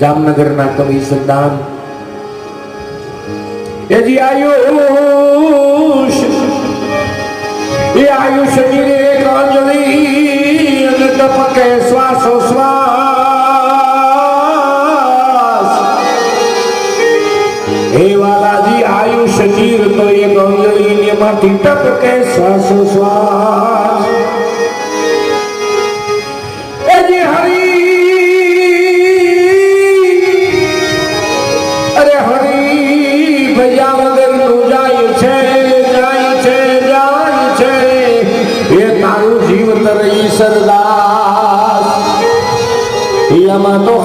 જામનગરના કવિ સંદાન એજી આયુષ એ આયુષ ની એક અંજલિ અને ટપકે શ્વાસો શ્વાસ હે વાલાજી આયુષ જીર તો એક અંજલિ ને માંથી ટપકે શ્વાસો શ્વાસ એજી હરી અરે હરી ભૈયા વગર નું જાય છે એ તારું જીવ તરઈ સરદાસ એમાં તો